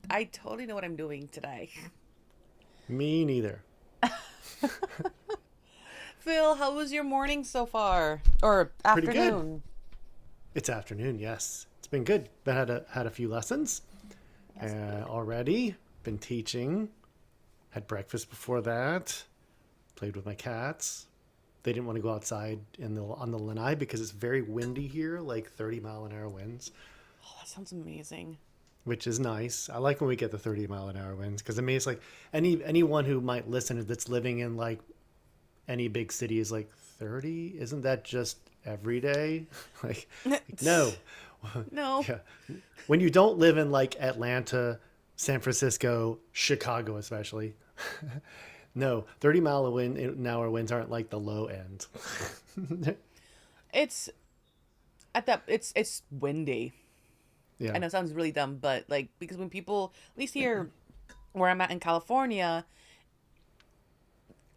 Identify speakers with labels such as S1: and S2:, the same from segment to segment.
S1: I totally know what I'm doing today.
S2: Me neither.
S1: Phil, how was your morning so far? Or
S2: Pretty good.
S1: afternoon?
S2: It's afternoon, yes. It's been good. But had a few lessons
S1: Yes, good.
S2: already. Been teaching. Had breakfast before that. Played with my cats. They didn't want to go outside on the lanai because it's very windy here, like 30-mile-an-hour winds,
S1: Oh, that sounds amazing.
S2: which is nice. I like when we get the 30-mile-an-hour winds because I mean it's like anyone who might listen that's living in like any big city is like 30. Isn't that just every day? like no.
S1: No.
S2: Yeah. When you don't live in like Atlanta, San Francisco, Chicago, especially, no, 30-mile-an-hour winds aren't like the low end.
S1: It's at that it's windy.
S2: Yeah.
S1: I know it sounds really dumb, but like because when people at least here where I'm at in California,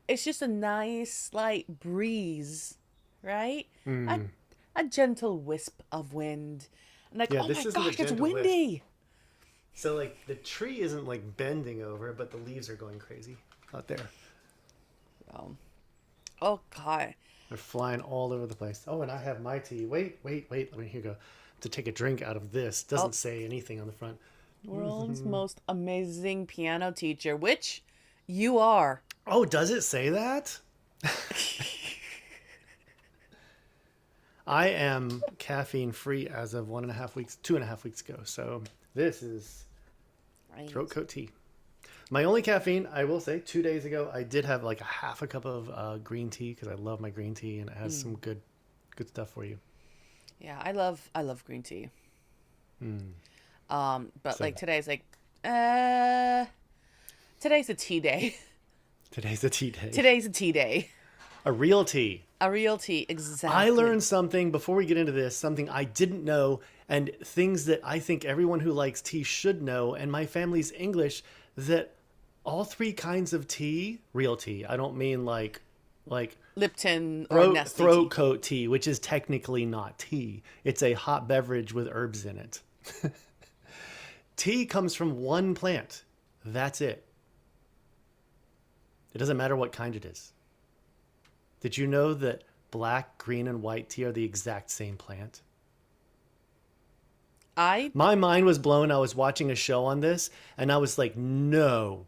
S1: it's just a nice slight breeze, right? A
S2: Mm.
S1: a gentle wisp of wind. And like,
S2: Yeah,
S1: oh my
S2: this isn't a
S1: gosh, it's
S2: gentle wisp.
S1: windy.
S2: So like the tree isn't like bending over, but the leaves are going crazy out there.
S1: Um, oh god.
S2: They're flying all over the place. Oh, and I have my tea. Wait. Let me here go. To take a drink out of this.
S1: Oh,
S2: Doesn't say anything on the front.
S1: world's most amazing piano teacher, which you are.
S2: Oh, does it say that? I am caffeine free as of 1.5 weeks, 2.5 weeks ago. So this is
S1: Right.
S2: throat coat tea. My only caffeine, I will say, 2 days ago, I did have like a half a cup of green tea because I love my green tea and it has some good stuff for you.
S1: Yeah, I love green tea.
S2: Mm.
S1: But
S2: So
S1: like today's like, uh, today's a tea day.
S2: today's a tea day.
S1: Today's a tea day.
S2: A real tea.
S1: A real tea,
S2: I
S1: exactly.
S2: learned something before we get into this, something I didn't know, and things that I think everyone who likes tea should know. And my family's English that all three kinds of tea, real tea. I don't mean like
S1: Lipton or Nestle
S2: throat
S1: tea.
S2: coat tea, which is technically not tea. It's a hot beverage with herbs in it. Tea comes from one plant. That's it. It doesn't matter what kind it is. Did you know that black, green, and white tea are the exact same plant?
S1: I
S2: My mind was blown. I was watching a show on this and I was like, no,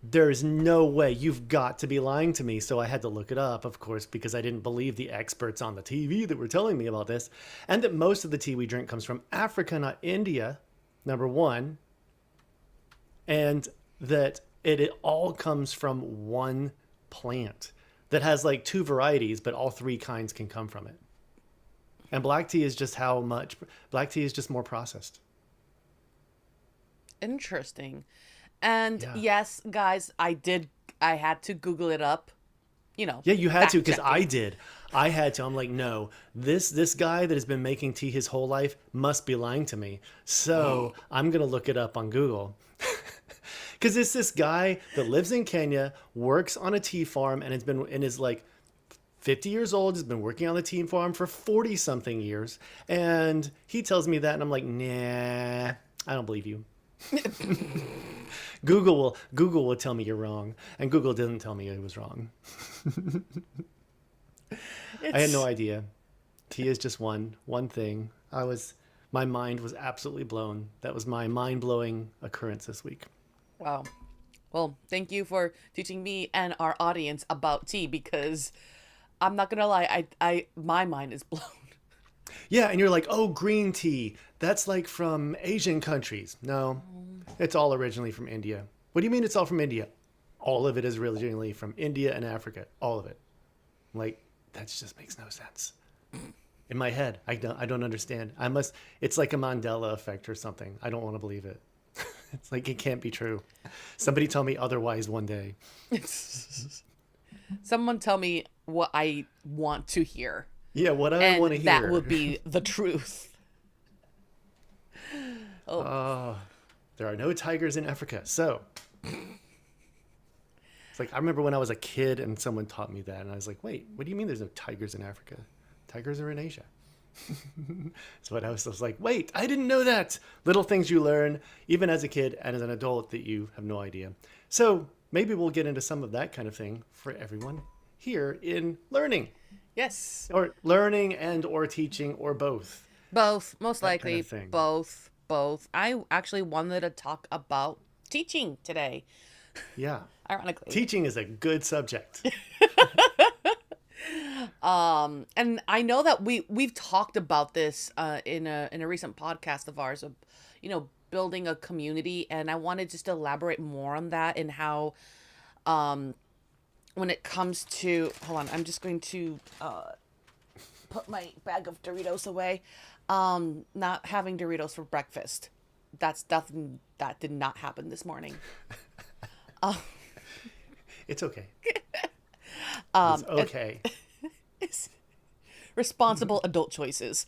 S2: there's no way. You've got to be lying to me. So I had to look it up, of course, because I didn't believe the experts on the TV that were telling me about this. And that most of the tea we drink comes from Africa, not India, number one. And that it all comes from one plant that has like two varieties, but all three kinds can come from it. And black tea is just how much black tea is just more processed.
S1: Interesting. And
S2: Yeah.
S1: yes, guys, I had to Google it up,
S2: Yeah, you had to
S1: fact
S2: because I
S1: checking.
S2: did. I had to. I'm like, no, this guy that has been making tea his whole life must be lying to me. So I'm gonna look it up on Google. Because it's this guy that lives in Kenya, works on a tea farm, and has been and is like 50 years old, has been working on the tea farm for 40 something years. And he tells me that, and I'm like, nah, I don't believe you. Google will tell me you're wrong, and Google didn't tell me it was wrong. I had no
S1: It's
S2: idea. Tea is just one thing. My mind was absolutely blown. That was my mind blowing occurrence this week.
S1: wow. Well, thank you for teaching me and our audience about tea because I'm not gonna lie, I my mind is blown.
S2: Yeah, and you're like, oh, green tea. That's like from Asian countries. No, it's all originally from India. What do you mean it's all from India? All of it is originally from India and Africa. All of it. Like, that just makes no sense. In my head, I don't understand. It's like a Mandela effect or something. I don't want to believe it. It's like it can't be true. Somebody tell me otherwise one day.
S1: Someone tell me what I want to hear,
S2: Yeah, what I
S1: and
S2: want to
S1: that
S2: hear.
S1: would be the truth. Oh,
S2: Oh, there are no tigers in Africa. So it's like I remember when I was a kid and someone taught me that, and I was like, wait, what do you mean there's no tigers in Africa? Tigers are in Asia. That's what I was like, wait, I didn't know that. Little things you learn, even as a kid and as an adult, that you have no idea. So maybe we'll get into some of that kind of thing for everyone here in learning,
S1: Yes.
S2: or learning and or teaching or both.
S1: Both. Most
S2: That kind of
S1: likely
S2: thing.
S1: both. Both. I actually wanted to talk about teaching today,
S2: Yeah.
S1: ironically.
S2: Teaching is a good subject.
S1: And I know that we've talked about this in a recent podcast of ours of, building a community, and I wanted just to elaborate more on that and how when it comes to, hold on, I'm just going to put my bag of Doritos away. Not having Doritos for breakfast. That's nothing that did not happen this morning.
S2: It's okay. It's okay.
S1: It's responsible adult choices.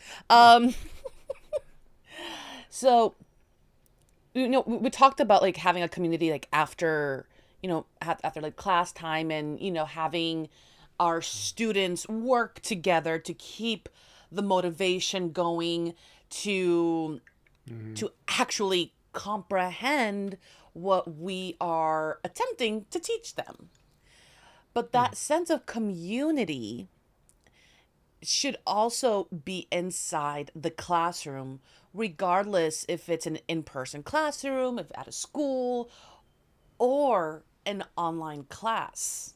S1: So, we talked about like having a community like after, after like class time, and, having our students work together to keep the motivation going to actually comprehend what we are attempting to teach them. But that sense of community should also be inside the classroom, regardless if it's an in-person classroom, if at a school, or an online class.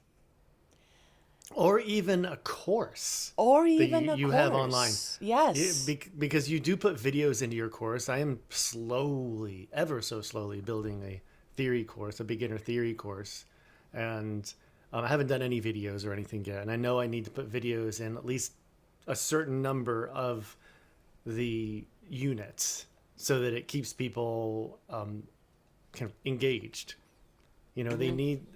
S2: Or even a course
S1: Or
S2: that
S1: even a
S2: you have online.
S1: course. Yes.
S2: Because you do put videos into your course. I am slowly, ever so slowly, building a theory course, a beginner theory course. And I haven't done any videos or anything yet. And I know I need to put videos in at least a certain number of the units so that it keeps people kind of engaged. They need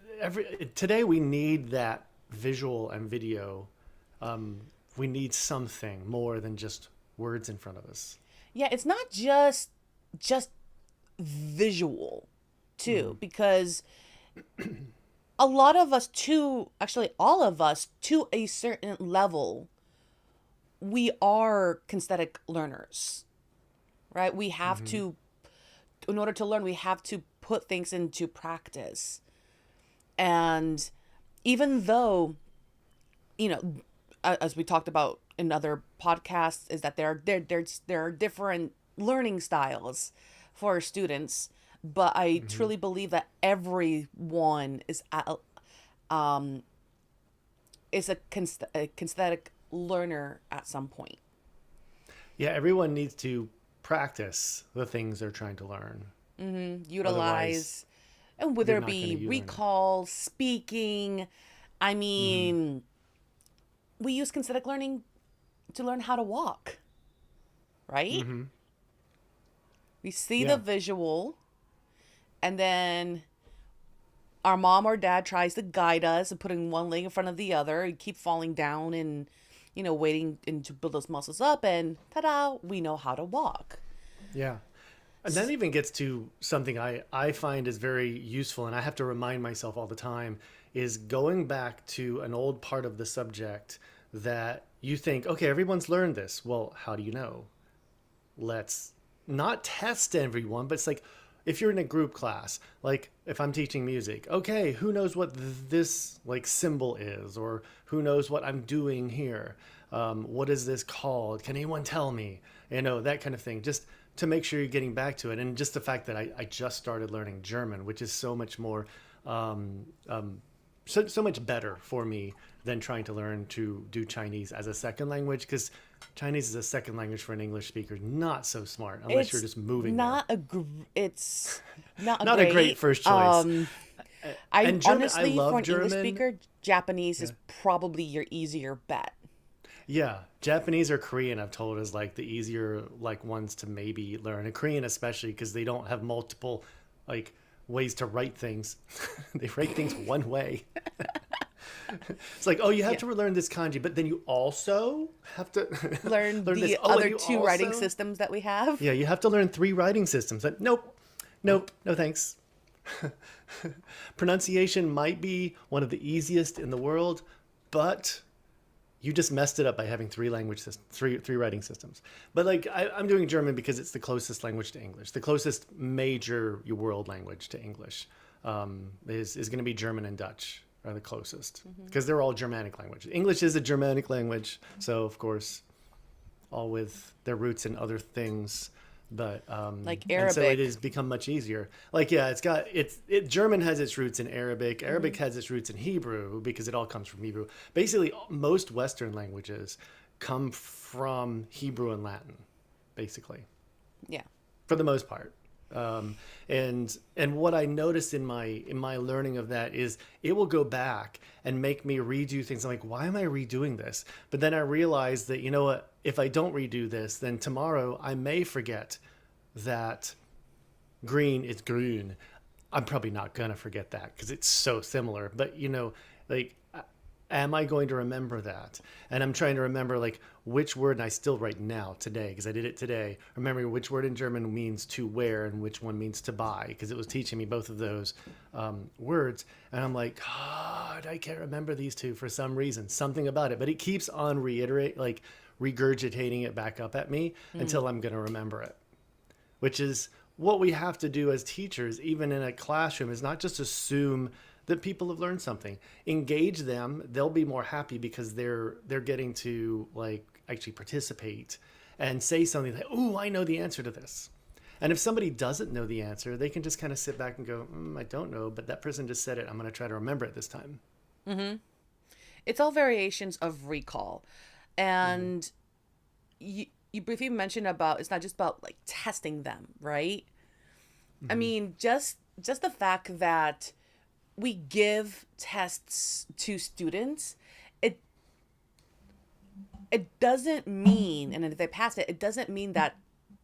S2: today we need that visual and video. We need something more than just words in front of us.
S1: Yeah, it's not just visual too, because a lot of us too, actually all of us to a certain level, we are kinesthetic learners, right? We have to, in order to learn, we have to put things into practice. And even though, as we talked about in other podcasts, is that there are different learning styles for students, but I truly believe that everyone is a kinesthetic learner at some point.
S2: Yeah, everyone needs to practice the things they're trying to learn.
S1: Utilize, and whether
S2: you're
S1: it
S2: not gonna
S1: be
S2: learn it.
S1: recall, speaking, I mean, we use kinesthetic learning to learn how to walk, right? We see
S2: Yeah.
S1: the visual, and then our mom or dad tries to guide us and putting one leg in front of the other and keep falling down and, waiting and to build those muscles up, and ta-da, we know how to walk.
S2: Yeah. And that even gets to something I find is very useful, and I have to remind myself all the time, is going back to an old part of the subject that you think, okay, everyone's learned this. Well, how do you know? Let's not test everyone, but it's like if you're in a group class, like if I'm teaching music, okay, who knows what this like symbol is, or who knows what I'm doing here? What is this called? Can anyone tell me? That kind of thing. Just to make sure you're getting back to it. And just the fact that I just started learning German, which is so much more, so much better for me than trying to learn to do Chinese as a second language, because Chinese is a second language for an English speaker. Not so smart unless you're just moving
S1: not
S2: there.
S1: it's not
S2: Not a great first choice.
S1: I
S2: And German,
S1: honestly,
S2: I love
S1: for an
S2: German.
S1: English speaker, Japanese is probably your easier bet.
S2: Yeah, Japanese or Korean, I've told, is like the easier like ones to maybe learn. And Korean especially, because they don't have multiple like ways to write things. They write things one way. It's like, oh, you have to learn this kanji, but then you also have to
S1: Learn
S2: learn
S1: the
S2: this. Oh, and
S1: other
S2: you
S1: two writing
S2: also-
S1: systems that we have.
S2: Yeah, you have to learn 3 writing systems. Like, nope, no thanks. Pronunciation might be one of the easiest in the world, but you just messed it up by having three writing systems. But like I'm doing German because it's the closest language to English, the closest major world language to English is going to be German and Dutch are the closest because they're all Germanic languages. English is a Germanic language, so of course, all with their roots in other things. But
S1: Like
S2: and so it
S1: Arabic.
S2: has become much easier. Like yeah, German has its roots in Arabic. Arabic has its roots in Hebrew because it all comes from Hebrew. Basically, most Western languages come from Hebrew and Latin, basically
S1: Yeah.
S2: for the most part. And what I noticed in my learning of that is it will go back and make me redo things. I'm like, why am I redoing this? But then I realized that, you know what, if I don't redo this, then tomorrow I may forget that green is green. I'm probably not gonna forget that because it's so similar. But you know, like, am I going to remember that? And I'm trying to remember like which word, and I still right now today because I did it today. Remembering which word in German means to wear and which one means to buy because it was teaching me both of those words. And I'm like, God, I can't remember these two for some reason, something about it. But it keeps on regurgitating it back up at me until I'm going to remember it, which is what we have to do as teachers, even in a classroom, is not just assume that people have learned something. Engage them. They'll be more happy because they're getting to like actually participate and say something like, "Ooh, I know the answer to this." And if somebody doesn't know the answer, they can just kind of sit back and go, I don't know, but that person just said it. I'm going to try to remember it this time.
S1: It's all variations of recall. And you briefly mentioned about it's not just about like testing them, right? I mean, just the fact that we give tests to students, it it doesn't mean, and if they pass it, it doesn't mean that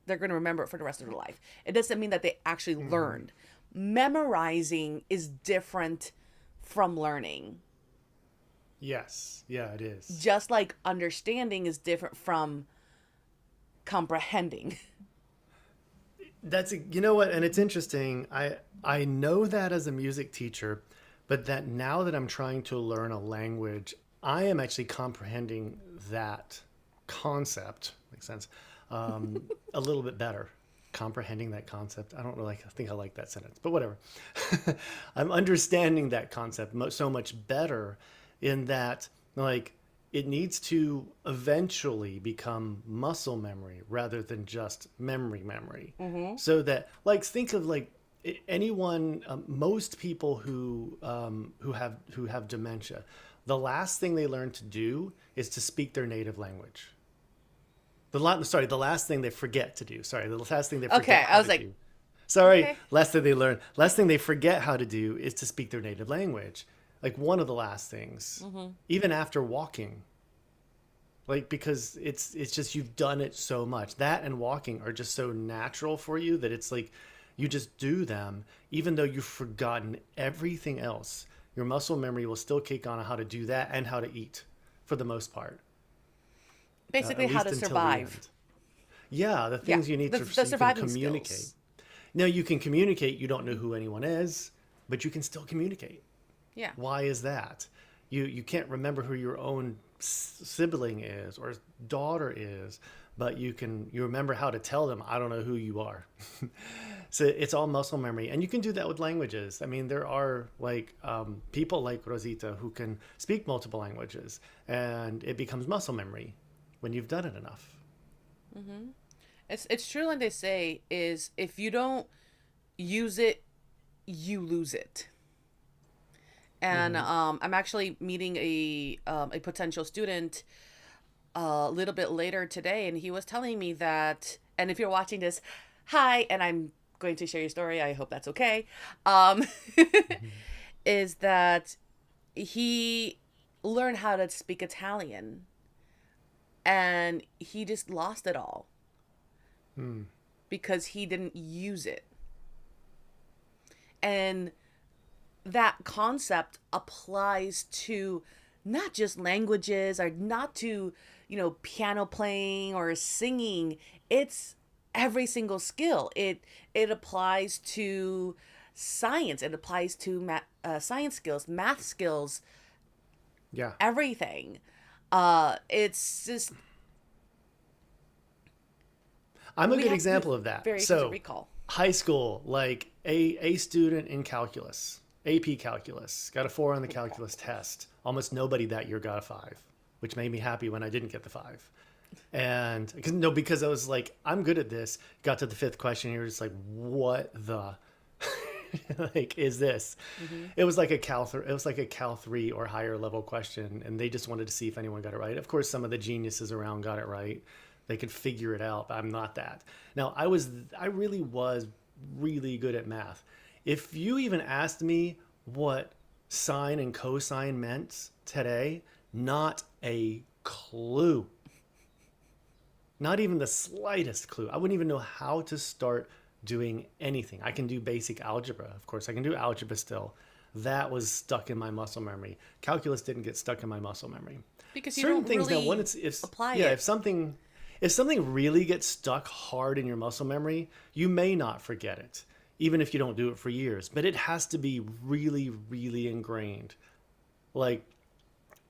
S1: they're going to remember it for the rest of their life. It doesn't mean that they actually learned. Memorizing is different from learning.
S2: Yes. Yeah, it is.
S1: Just like understanding is different from comprehending.
S2: You know what, and it's interesting. I know that as a music teacher, but that now that I'm trying to learn a language, I am actually comprehending that concept. Makes sense. A little bit better. Comprehending that concept. I don't know. Like I think I like that sentence, but whatever. I'm understanding that concept so much better, in that like it needs to eventually become muscle memory rather than just memory. So that like think of like anyone, most people who have dementia, the last thing they learn to do is to speak their native language. The last thing they forget to do. Sorry, the last thing they
S1: Okay,
S2: forget
S1: I
S2: how
S1: was
S2: to
S1: like,
S2: do. Sorry,
S1: okay.
S2: last thing they forget how to do is to speak their native language. Like one of the last things, even after walking. Like because it's just you've done it so much. That and walking are just so natural for you that it's like you just do them, even though you've forgotten everything else. Your muscle memory will still kick on how to do that and how to eat, for the most part,
S1: Basically,
S2: at
S1: how
S2: least
S1: to
S2: until the
S1: survive.
S2: end. Yeah, the
S1: Yeah,
S2: things you need
S1: the
S2: so you can
S1: surviving
S2: communicate.
S1: skills.
S2: Now you can communicate. You don't know who anyone is, but you can still communicate.
S1: Yeah.
S2: Why is that? You can't remember who your own sibling is or daughter is, but you remember how to tell them, I don't know who you are. So it's all muscle memory, and you can do that with languages. I mean, there are like people like Rosita who can speak multiple languages, and it becomes muscle memory when you've done it enough.
S1: It's true, like they say, is if you don't use it, you lose it. And I'm actually meeting a potential student a little bit later today, and he was telling me that. And if you're watching this, hi, and I'm going to share your story. I hope that's okay. Um, is that he learned how to speak Italian, and he just lost it all because he didn't use it. And that concept applies to not just languages or not to, piano playing or singing. It's every single skill. It applies to science. It applies to science skills, math skills,
S2: Yeah.
S1: everything. It's just
S2: I'm a
S1: we
S2: good
S1: have to do
S2: example of that.
S1: variations of
S2: So,
S1: recall.
S2: high school, like a student in calculus, AP calculus, got a 4 on the calculus test. Almost nobody that year got a 5, which made me happy when I didn't get the 5. And no, because I was like, I'm good at this. Got to the fifth question, you're just like, what the like is this?
S1: Hmm.
S2: It was like a it was like a Cal 3 or higher level question, and they just wanted to see if anyone got it right. Of course, some of the geniuses around got it right. They could figure it out, but I'm not that. Now, I really was really good at math. If you even asked me what sine and cosine meant today, not a clue. Not even the slightest clue. I wouldn't even know how to start doing anything. I can do basic algebra. Of course, I can do algebra still. That was stuck in my muscle memory. Calculus didn't get stuck in my muscle memory.
S1: Because you
S2: Certain
S1: don't
S2: things now, when
S1: really
S2: it's if
S1: apply
S2: yeah,
S1: it.
S2: if something really gets stuck hard in your muscle memory, you may not forget it, even if you don't do it for years. But it has to be really, really ingrained. Like,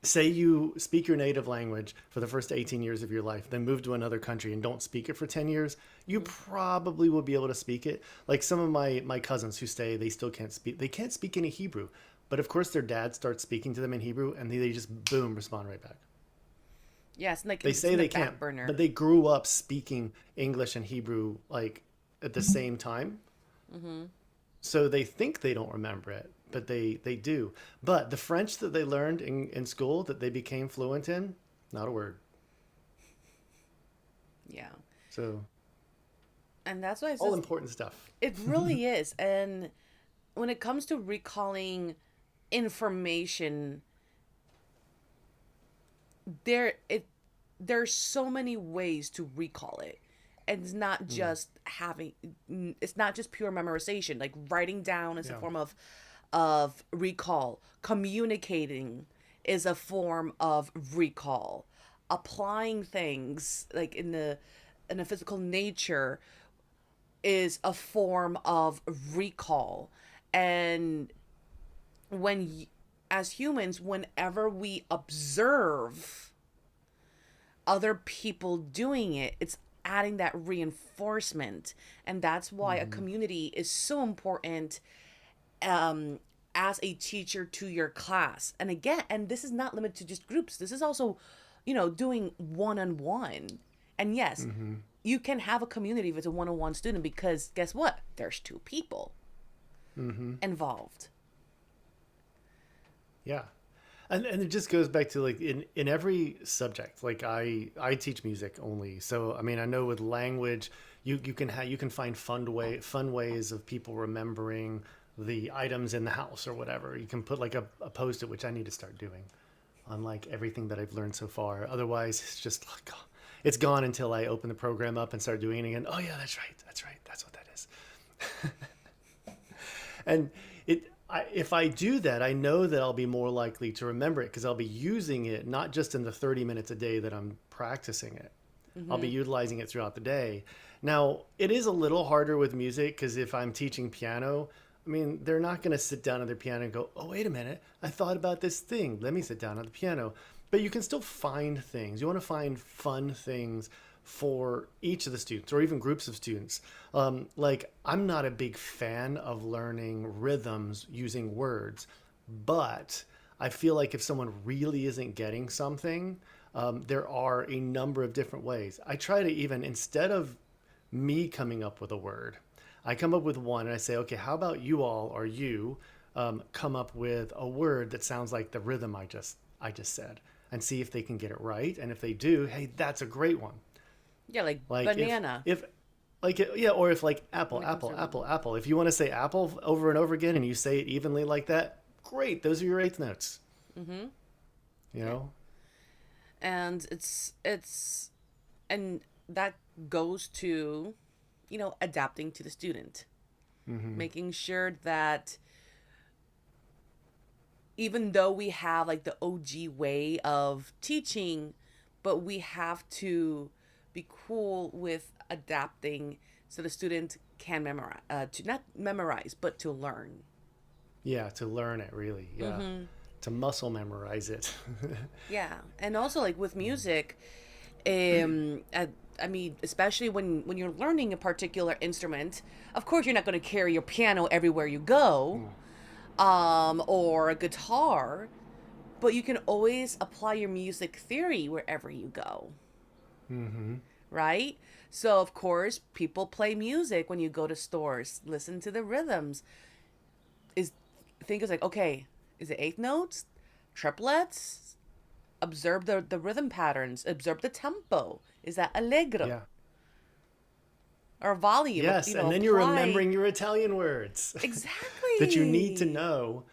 S2: say you speak your native language for the first 18 years of your life, then move to another country and don't speak it for 10 years, you probably will be able to speak it. Like some of my cousins who stay, they still can't speak, they can't speak any Hebrew. But of course, their dad starts speaking to them in Hebrew and they just boom, respond right back.
S1: Yes, like
S2: They
S1: it's
S2: say
S1: in the
S2: they can't,
S1: back
S2: but
S1: burner.
S2: they grew up speaking English and Hebrew like at the same time.
S1: Hmm.
S2: So they think they don't remember it, but they do. But the French that they learned in school that they became fluent in, not a word.
S1: Yeah,
S2: So
S1: and that's why it's
S2: all
S1: just
S2: important stuff.
S1: it really is. And when it comes to recalling information, there it there's so many ways to recall it. And
S2: Mm,
S1: it's not just pure memorization. Like writing down is a
S2: yeah.
S1: form of recall. Communicating is a form of recall. Applying things like in a physical nature is a form of recall. And when as humans, whenever we observe other people doing it, it's adding that reinforcement. And that's why a
S2: Hmm.
S1: community is so important, um, as a teacher to your class. And again, and this is not limited to just groups, this is also, doing one-on-one. And yes,
S2: Hmm.
S1: you can have a community if it's a one-on-one student, because guess what, there's two people
S2: Hmm.
S1: involved.
S2: Yeah. And it just goes back to like in every subject. Like I teach music only, so I mean I know with language you can find fun ways of people remembering the items in the house or whatever. You can put like a post-it, which I need to start doing on like everything that I've learned so far. Otherwise, it's just like oh, it's gone until I open the program up and start doing it again. Oh yeah, that's right, that's right, that's what that is. And if I do that, I know that I'll be more likely to remember it because I'll be using it not just in the 30 minutes a day that I'm practicing it. I'll be
S1: Mm-hmm.
S2: utilizing it throughout the day. Now, it is a little harder with music because if I'm teaching piano, I mean, they're not going to sit down at their piano and go, oh, wait a minute, I thought about this thing. Let me sit down at the piano. But you can still find things. You want to find fun things for each of the students or even groups of students. Like, I'm not a big fan of learning rhythms using words, but I feel like if someone really isn't getting something, there are a number of different ways. I try to even, instead of me coming up with a word, I come up with one and I say, okay, how about you all or you come up with a word that sounds like the rhythm I just said, and see if they can get it right. And if they do, hey, that's a great one.
S1: Yeah, like
S2: Like
S1: banana
S2: if like yeah, or if like apple,
S1: when it comes
S2: apple,
S1: to
S2: apple,
S1: rhythm.
S2: apple. If you want to say apple over and over again and you say it evenly like that, great. Those are your eighth notes.
S1: Mm-hmm.
S2: You
S1: Yeah.
S2: know.
S1: And and that goes to, adapting to the student,
S2: Mm-hmm.
S1: making sure that even though we have like the OG way of teaching, but we have to be cool with adapting so the student can to not memorize, but to learn.
S2: Yeah, to learn it really. Yeah.
S1: Mm-hmm.
S2: to muscle memorize it.
S1: Yeah, and also like with music, I mean, especially when you're learning a particular instrument, of course you're not going to carry your piano everywhere you go, or a guitar, but you can always apply your music theory wherever you go,
S2: Mm-hmm.
S1: right? So of course people play music when you go to stores, listen to the rhythms. Is Think it's like, okay, is it eighth notes, triplets? Observe the rhythm patterns, observe the tempo. Is that allegro
S2: Yeah.
S1: or volume?
S2: Yes, and then you're
S1: Apply.
S2: remembering your Italian words that you need to
S1: Exactly.
S2: know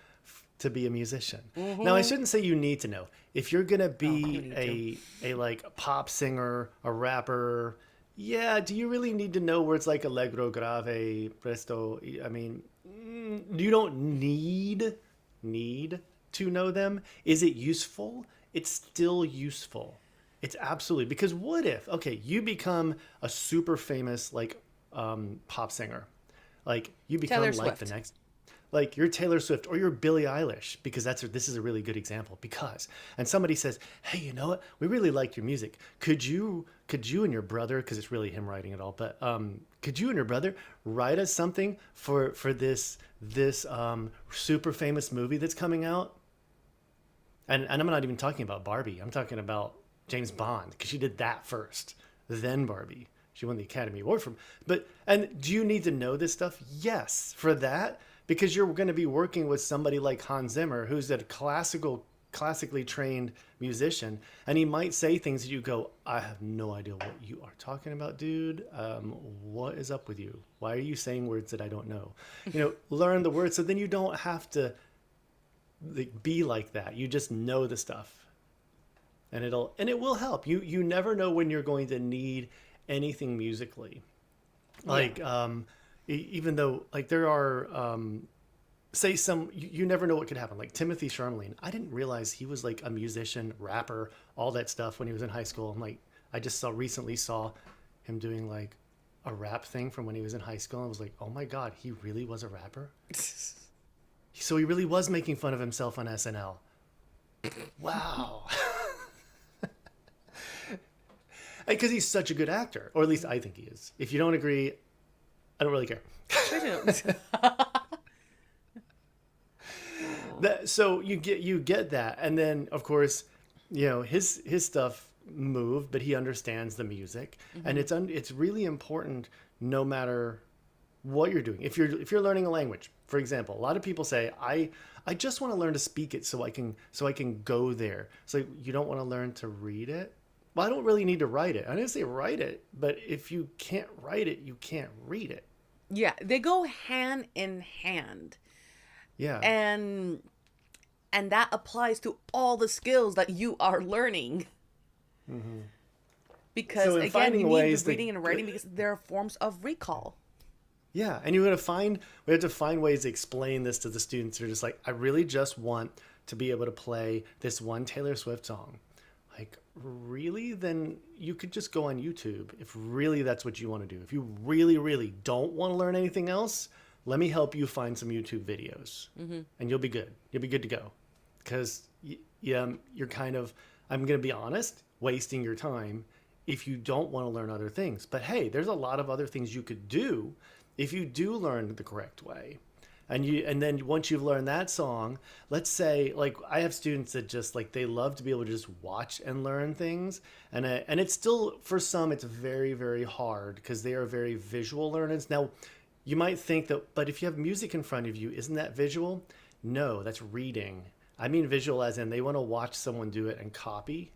S2: to be a musician. Now, I
S1: Mm-hmm.
S2: shouldn't say you need to know. If you're gonna
S1: Oh, you
S2: be
S1: need to.
S2: a like pop singer, a rapper, yeah, do you really need to know words like allegro, grave, presto? I mean, you don't need to know them. Is it useful? It's still useful. It's absolutely, because what if, okay, you become a super famous like pop singer, like you
S1: Taylor
S2: become like the
S1: Swift.
S2: next, like you're Taylor Swift or you're Billie Eilish, because this is a really good example. Because, and somebody says, hey, you know what, we really like your music, could you and your brother, because it's really him writing it all, but could you and your brother write us something for this super famous movie that's coming out? And I'm not even talking about Barbie. I'm talking about James Bond, because she did that first, then Barbie. She won the Academy Award from. But and do you need to know this stuff? Yes, for that, because you're going to be working with somebody like Hans Zimmer, who's a classically trained musician, and he might say things that you go, I have no idea what you are talking about, dude. What is up with you? Why are you saying words that I don't know? Learn the words so then you don't have to like, be like that. You just know the stuff, and it will help. You never know when you're going to need anything musically.
S1: Yeah.
S2: Like even though like there are say some you never know what could happen. Like Timothy Charmeleon, I didn't realize he was like a musician, rapper, all that stuff when he was in high school. I'm like, I just saw him doing like a rap thing from when he was in high school. I was like, oh my god, he really was a rapper. So he really was making fun of himself on SNL. Wow. Because he's such a good actor, or at least I think he is. If you don't agree, I don't really care.
S1: Sure do.
S2: So you get that, and then of course, his stuff moved, but he understands the music, and
S1: Hmm.
S2: it's really important no matter what you're doing. If you're learning a language, for example, a lot of people say, I just want to learn to speak it so I can go there. So you don't want to learn to read it. Well, I don't really need to write it. I didn't say write it, but if you can't write it, you can't read it.
S1: Yeah, they go hand in hand.
S2: Yeah.
S1: And that applies to all the skills that you are learning. Because
S2: So in
S1: again, you
S2: finding
S1: need the
S2: ways
S1: reading
S2: to,
S1: and writing because they're forms of recall.
S2: yeah, and we have to find ways to explain this to the students who are just like, I really just want to be able to play this one Taylor Swift song. Like, really? Then you could just go on YouTube if really that's what you want to do. If you really, really don't want to learn anything else, let me help you find some YouTube videos,
S1: Hmm.
S2: and you'll be good. You'll be good to go. Because you're kind of, I'm going to be honest, wasting your time if you don't want to learn other things. But hey, there's a lot of other things you could do if you do learn the correct way. And then once you've learned that song, let's say like I have students that just like they love to be able to just watch and learn things, and it's still for some it's very very hard because they are very visual learners. Now, you might think that, but if you have music in front of you, isn't that visual? No, that's reading. I mean visual as in they want to watch someone do it and copy.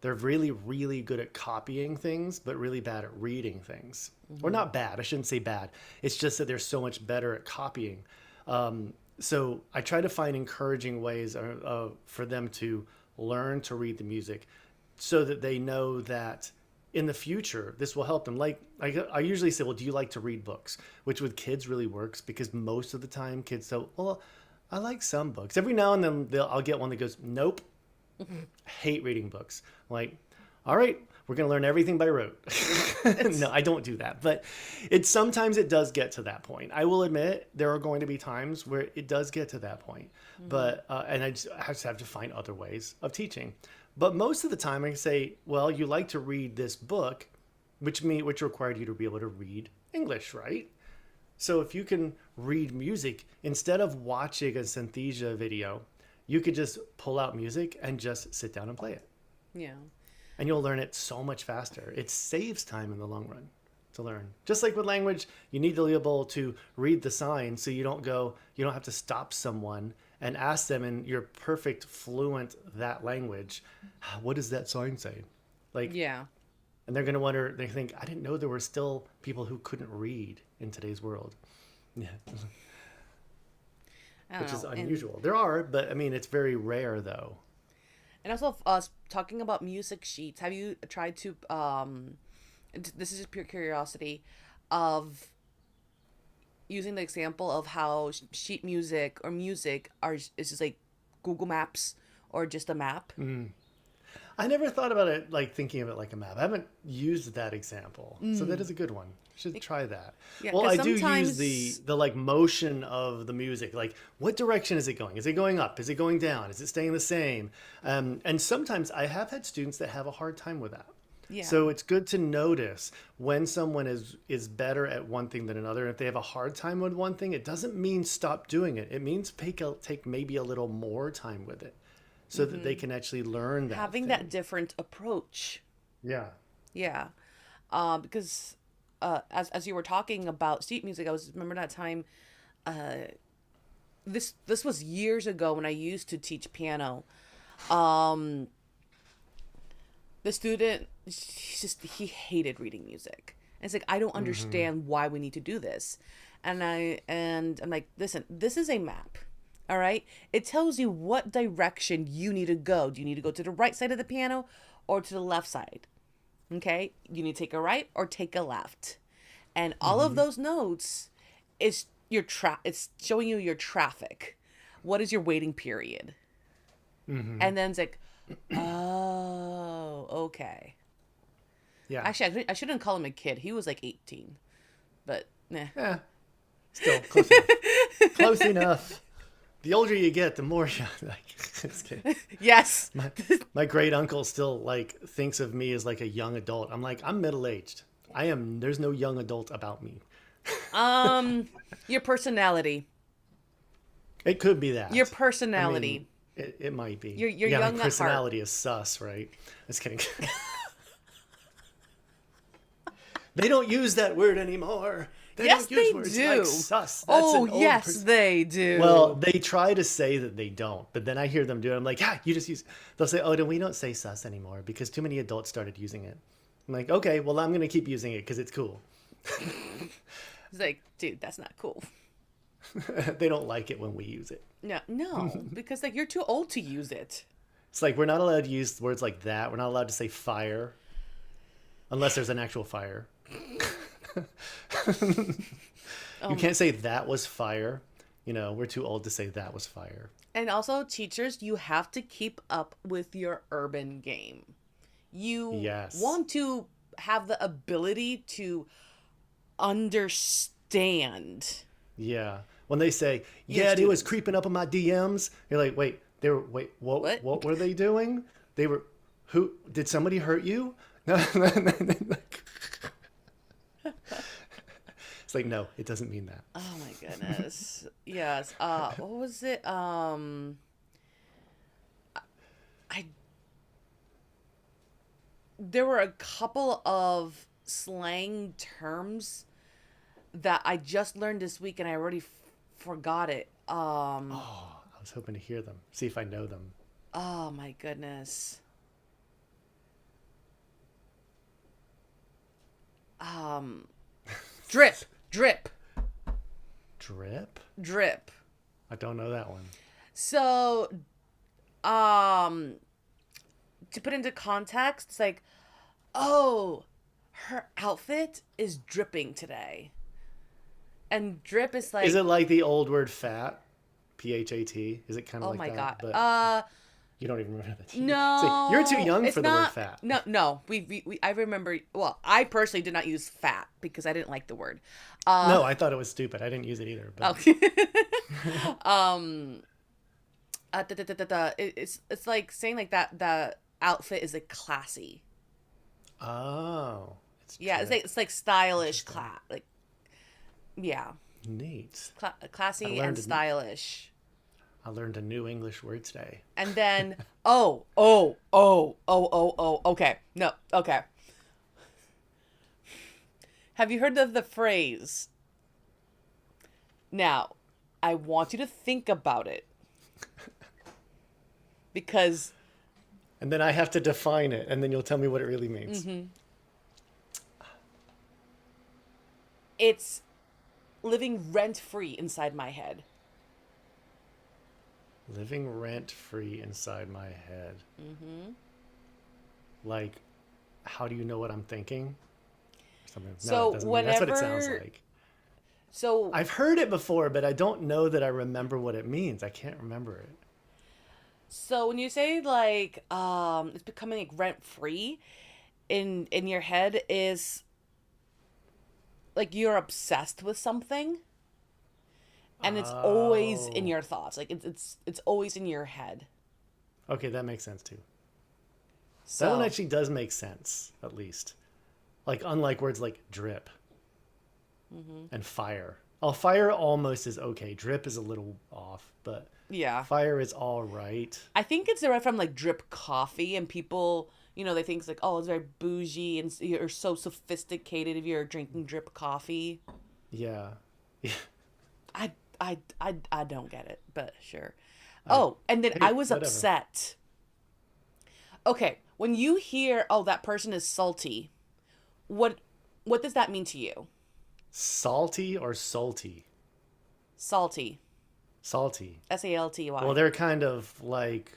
S2: They're really, really good at copying things, but really bad at reading things. Or
S1: Hmm.
S2: not bad, I shouldn't say bad. It's just that they're so much better at copying. So I try to find encouraging ways for them to learn to read the music so that they know that in the future this will help them. Like I usually say, well, do you like to read books? Which with kids really works because most of the time kids say, well, I like some books. Every now and then I'll get one that goes, nope, hate reading books. Like, all right, we're going to learn everything by rote. No, I don't do that. But sometimes it does get to that point. I will admit there are going to be times where it does get to that point. But, and I just have to find other ways of teaching. But most of the time I can say, well, you like to read this book, which required you to be able to read English, right? So if you can read music, instead of watching a synesthesia video, you could just pull out music and just sit down and play it.
S1: Yeah.
S2: And you'll learn it so much faster. It saves time in the long run to learn. Just like with language, you need to be able to read the signs so you don't have to stop someone and ask them in your perfect fluent that language, what does that sign say? Like,
S1: Yeah.
S2: and they're going to wonder, they think, I didn't know there were still people who couldn't read in today's world. Yeah. Which is unusual. There are, but I mean, it's very rare though.
S1: And also, talking about music sheets, have you tried to, this is just pure curiosity, of using the example of how sheet music or music is just like Google Maps or just a map?
S2: I never thought about it like thinking of it like a map. I haven't used that example. So that is a good one. Should try that.
S1: Yeah,
S2: well, I do
S1: sometimes
S2: use the like motion of the music. Like, what direction is it going? Is it going up? Is it going down? Is it staying the same? And sometimes I have had students that have a hard time with that.
S1: Yeah.
S2: So it's good to notice when someone is better at one thing than another. If they have a hard time with one thing, it doesn't mean stop doing it. It means take maybe a little more time with it so that they can actually learn that.
S1: Having that different approach.
S2: Yeah.
S1: Yeah. Because as you were talking about sheet music, I remember that time, this was years ago when I used to teach piano. The student, he hated reading music. And it's like, I don't understand why we need to do this. And I'm like, listen, this is a map. All right. It tells you what direction you need to go. Do you need to go to the right side of the piano or to the left side? Okay. You need to take a right or take a left. And all of those notes is it's showing you your traffic. What is your waiting period? And then it's like, oh, okay.
S2: Yeah.
S1: Actually, I shouldn't call him a kid. He was like 18, but nah.
S2: Yeah. Still close enough. Close enough. The older you get, the more you like. Just kidding.
S1: Yes.
S2: My great uncle still like thinks of me as like a young adult. I'm like, I'm middle aged. There's no young adult about me.
S1: Your personality.
S2: It could be that.
S1: Your personality.
S2: I mean, it might be.
S1: You're
S2: yeah,
S1: young
S2: my
S1: at heart.
S2: personality is sus, right? Just kidding. They don't use that word anymore.
S1: Yes,
S2: don't use
S1: they
S2: words
S1: do.
S2: like sus. That's
S1: Oh,
S2: an old
S1: yes, they do.
S2: Well, they try to say that they don't, but then I hear them do it. I'm like, you just use. They'll say, no, we don't say sus anymore because too many adults started using it. I'm like, okay, well, I'm going to keep using it because it's cool.
S1: It's like, dude, that's not cool.
S2: They don't like it when we use it.
S1: No, because like you're too old to use it.
S2: It's like we're not allowed to use words like that. We're not allowed to say fire unless there's an actual fire. You can't say that was fire. We're too old to say that was fire.
S1: And also, teachers, you have to keep up with your urban game. You want to have the ability to understand.
S2: Yeah. When they say, it was creeping up on my DMs, you're like, wait, what were they doing? Who, did somebody hurt you? No. It's like, no, it doesn't mean that.
S1: Oh my goodness. Yes. What was it? There were a couple of slang terms that I just learned this week and I already forgot it.
S2: I was hoping to hear them. See if I know them.
S1: Oh my goodness. Drip. Drip.
S2: I don't know that one.
S1: So, to put into context, it's like, oh, her outfit is dripping today. And drip is like...
S2: Is it like the old word fat? PHAT? Is it kind of
S1: oh
S2: like
S1: my
S2: that?
S1: God.
S2: You don't even remember the TV. See, you're too
S1: No,
S2: young
S1: it's
S2: for the word
S1: not.
S2: fat.
S1: No, no. I remember. Well, I personally did not use fat because I didn't like the word. Uh,
S2: No, I thought it was stupid. I didn't use it either. But
S1: oh. um, it's like saying like that the outfit is like classy.
S2: oh, it's
S1: Yeah,
S2: true.
S1: it's like stylish,
S2: Interesting.
S1: like yeah,
S2: Neat. I
S1: classy and
S2: learned.
S1: stylish.
S2: I learned a new English word today.
S1: And then okay, no, okay. Have you heard of the phrase? Now, I want you to think about it because
S2: And then I have to define it, and then you'll tell me what it really means.
S1: it's living rent free inside my head.
S2: Living rent free inside my head. Like, how do you know what I'm thinking? Something. No,
S1: So
S2: it doesn't mean that's what it sounds
S1: whenever,
S2: like.
S1: so
S2: I've heard it before, but I don't know that I remember what it means. I can't remember it.
S1: so when you say like it's becoming like rent free in your head is like you're obsessed with something and it's always in
S2: Oh,
S1: your thoughts. Like it's always in your head.
S2: okay, that makes sense too. That one
S1: So,
S2: actually does make sense, at least. Like, unlike words like drip and fire. Oh, fire almost is okay. Drip is a little off, but
S1: yeah.
S2: fire is all right.
S1: I think it's derived from like drip coffee and people, they think it's like, oh, it's very bougie and you're so sophisticated if you're drinking drip coffee.
S2: Yeah. Yeah.
S1: I don't get it, but sure.
S2: I,
S1: Oh, and then I
S2: hey,
S1: was
S2: whatever.
S1: upset. Okay, when you hear, oh, that person is salty, what what does that mean to you?
S2: Salty or salty?
S1: Salty.
S2: Salty. Well,
S1: SALTY.
S2: they're kind of like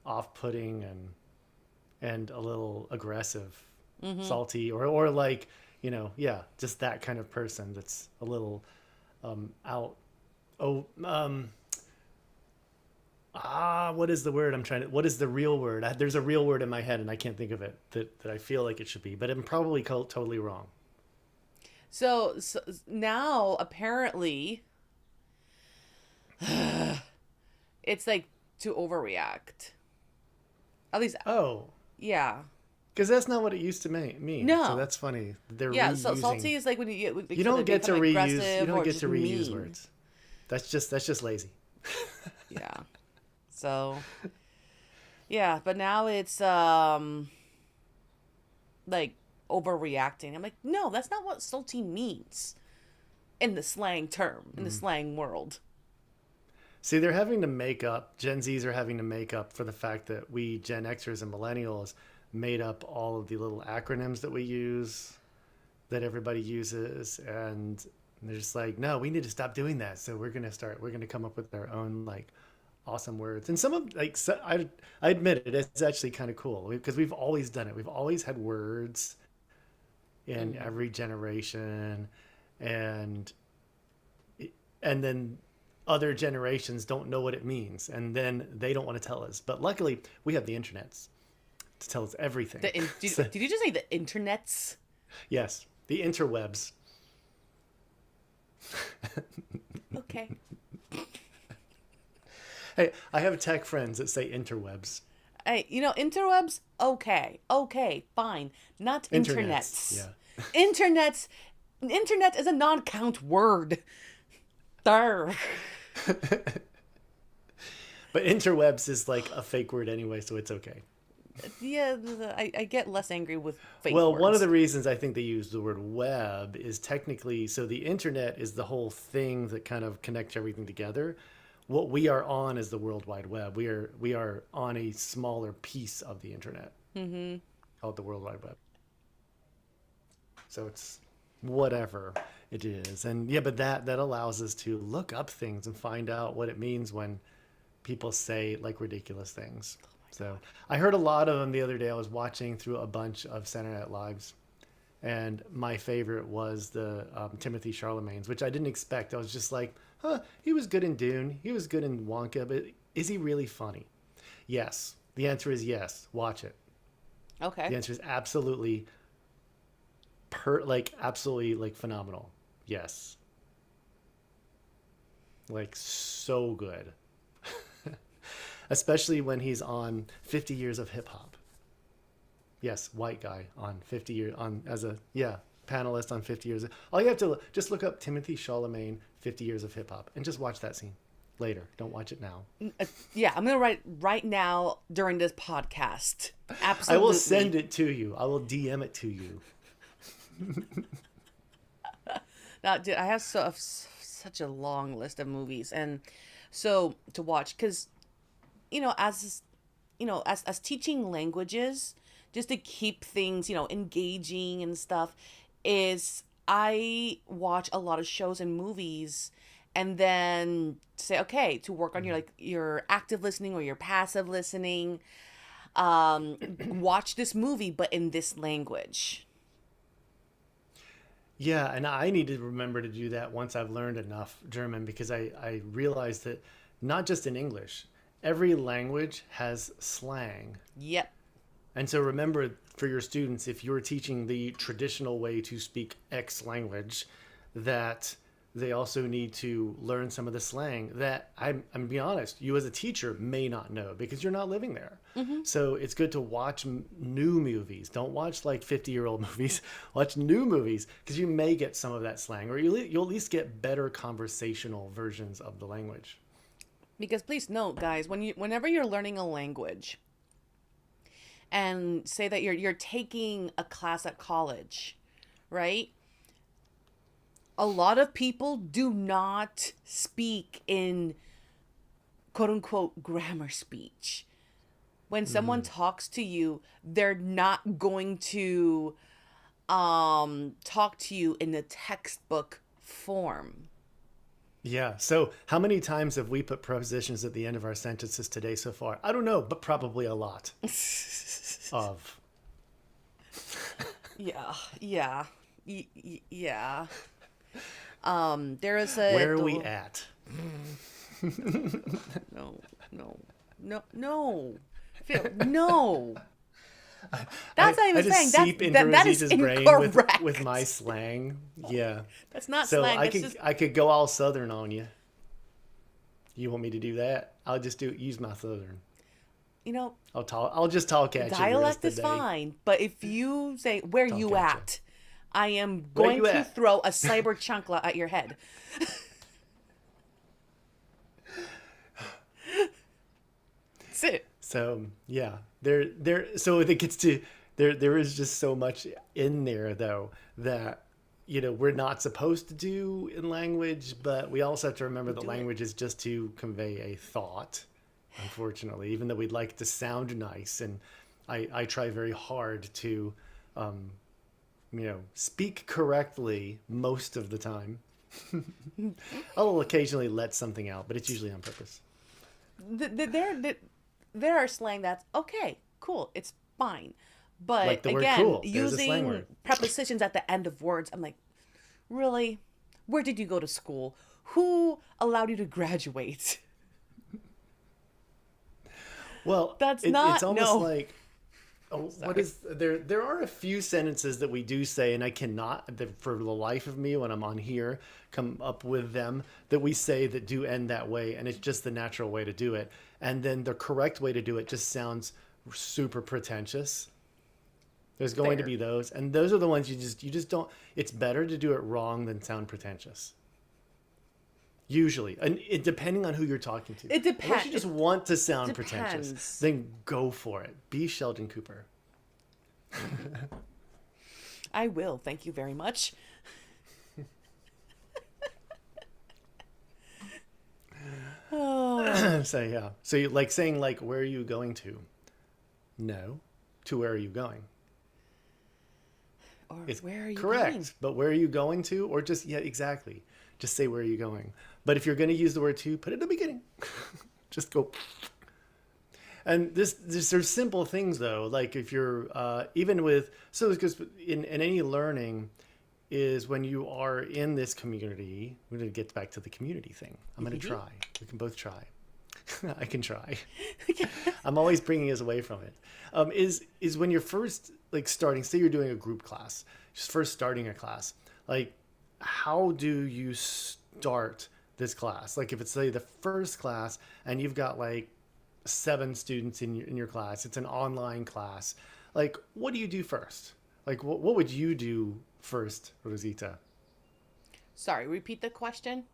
S2: off-putting and a little aggressive. Salty or like, yeah, just that kind of person that's a little out. Oh, what is the word what is the real word? There's a real word in my head and I can't think of it that I feel like it should be, but I'm probably totally wrong.
S1: So now apparently it's like to overreact. At least,
S2: Oh,
S1: yeah.
S2: because that's not what it used to mean. So
S1: No.
S2: that's funny. They're
S1: Yeah, so
S2: reusing.
S1: salty is like when you like,
S2: You
S1: so
S2: don't
S1: they
S2: get to
S1: become
S2: reuse. You
S1: aggressive
S2: don't
S1: or
S2: get
S1: just
S2: to reuse
S1: mean.
S2: words. That's just lazy.
S1: Yeah. So, yeah, but now it's like overreacting. I'm like, "No, that's not what salty means in the slang term, in the slang world."
S2: See, they're having to make up. Gen Zs are having to make up for the fact that we Gen Xers and Millennials made up all of the little acronyms that we use, that everybody uses, and they're just like, no, we need to stop doing that. So we're gonna come up with our own like awesome words. And some of like, so, I admit it, it's actually kind of cool because we've always done it. We've always had words in
S1: Mm-hmm.
S2: every generation, and and then other generations don't know what it means, and then they don't want to tell us. But luckily, we have the internets to tell us everything. So,
S1: Did you just say the internets?
S2: yes, the interwebs.
S1: Okay.
S2: Hey, I have tech friends that say interwebs.
S1: Hey, interwebs, okay, fine. Not
S2: Internets.
S1: internets.
S2: Yeah.
S1: Internets, internet is a non-count word. There.
S2: But interwebs is like a fake word anyway, so it's okay.
S1: Yeah, I get less angry with fake
S2: Well, one of
S1: words.
S2: the reasons I think they use the word web is technically, so the internet is the whole thing that kind of connects everything together. What we are on is the World Wide Web. We are on a smaller piece of the internet called the World Wide Web. So it's whatever it is. And yeah, but that allows us to look up things and find out what it means when people say like ridiculous things. So I heard a lot of them the other day. I was watching through a bunch of Saturday Night Lives, and my favorite was the Timothy Charlemagne's, which I didn't expect. I was just like, huh, he was good in Dune. He was good in Wonka, but is he really funny? Yes, The answer is yes. Watch it.
S1: Okay.
S2: The answer is absolutely absolutely like phenomenal. Yes. Like so good. Especially when he's on 50 Years of Hip Hop. Yes, white guy on 50 years on as a panelist on 50 years. All you have to just look up Timothy Chalamet 50 Years of Hip Hop and just watch that scene later. Don't watch it now.
S1: Yeah, I'm gonna write right now during this podcast.
S2: I will
S1: Absolutely.
S2: send it to you. I will DM it to you.
S1: Now, dude, I have such a long list of movies, and so to watch, because as teaching languages, just to keep things engaging and stuff, is I watch a lot of shows and movies, and then say, okay, to work on your active listening or your passive listening, watch this movie but in this language.
S2: Yeah, and I need to remember to do that once I've learned enough German because I realized that not just in English, every language has slang.
S1: Yep.
S2: And so remember for your students, if you're teaching the traditional way to speak X language, that they also need to learn some of the slang that I'm be honest, you as a teacher may not know because you're not living there.
S1: Mm-hmm.
S2: So it's good to watch new movies. Don't watch like 50-year-old movies. Watch new movies because you may get some of that slang, or you'll at least get better conversational versions of the language.
S1: Because please note, guys, whenever you're learning a language, and say that you're taking a class at college, right? A lot of people do not speak in quote unquote grammar speech. When someone talks to you, they're not going to talk to you in the textbook form.
S2: Yeah. So how many times have we put prepositions at the end of our sentences today so far? I don't know, but probably a lot of.
S1: Yeah. Yeah. Yeah. There is a...
S2: Where are we at?
S1: No, no, no, no. Phil, no. That's not even
S2: I just
S1: saying
S2: seep
S1: that,
S2: into
S1: that is
S2: Rosita's brain
S1: incorrect.
S2: with my slang. Yeah.
S1: That's not
S2: So
S1: slang.
S2: I
S1: That's
S2: could
S1: just...
S2: I could go all southern on you. You want me to do that? I'll just use my southern. I'll just talk at you.
S1: Dialect
S2: the
S1: is
S2: day.
S1: fine, but if you say "where
S2: Talk
S1: you
S2: at
S1: at," I am
S2: Where
S1: going
S2: you
S1: to
S2: at?
S1: throw a cyber chancla at your head. That's it.
S2: So yeah, so it gets to there is just so much in there though that we're not supposed to do in language, but we also have to remember that language is just to convey a thought. Unfortunately, even though we'd like to sound nice, and I try very hard to speak correctly most of the time. I'll occasionally let something out, but it's usually on purpose.
S1: There are slang that's okay, cool, it's fine. But
S2: Like the word
S1: again,
S2: cool. There's a slang
S1: using
S2: word.
S1: prepositions at the end of words, I'm like, really? Where did you go to school? Who allowed you to graduate?
S2: Well,
S1: That's
S2: it's almost
S1: no.
S2: like what is there? There are a few sentences that we do say, and I cannot, for the life of me, when I'm on here, come up with them that we say that do end that way, and it's just the natural way to do it. And then the correct way to do it just sounds super pretentious. There's going to be those, and those are the ones you just don't. It's better to do it wrong than sound pretentious. Usually, and depending on who you're talking to.
S1: It depends.
S2: Unless you just want to sound
S1: Depends.
S2: pretentious, then go for it. Be Sheldon Cooper.
S1: I will. Thank you very much. Oh.
S2: So yeah. So you like saying like, where are you going to? No. To where are you going?
S1: Or
S2: It's
S1: where are you
S2: correct.
S1: going?
S2: But where are you going to? Or just, yeah, exactly. Just say where are you going. But if you're going to use the word to, put it at the beginning. Just go. And there's simple things though. Like if you're even with, so because in any learning is when you are in this community, we're going to get back to the community thing. I'm going to try. We can both try. I can try. I'm always bringing us away from it. Is when you're first like starting, say you're doing a group class, just first starting a class, like how do you start this class? Like if it's say the first class and you've got like 7 students in your class, it's an online class. Like what do you do first? Like what would you do first, Rosita?
S1: Sorry, repeat the question.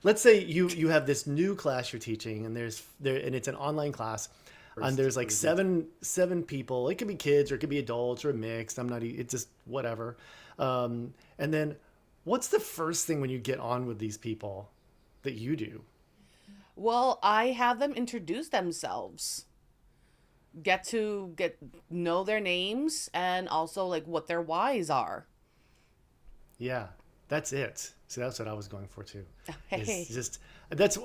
S2: Let's say you have this new class you're teaching and and it's an online class and there's like seven people. It could be kids or it could be adults or mixed. It's just whatever. And then what's the first thing when you get on with these people that you do?
S1: Well, I have them introduce themselves. Get know their names and also like what their whys are.
S2: Yeah, that's it. See, that's what I was going for too.
S1: Hey.
S2: It's just that's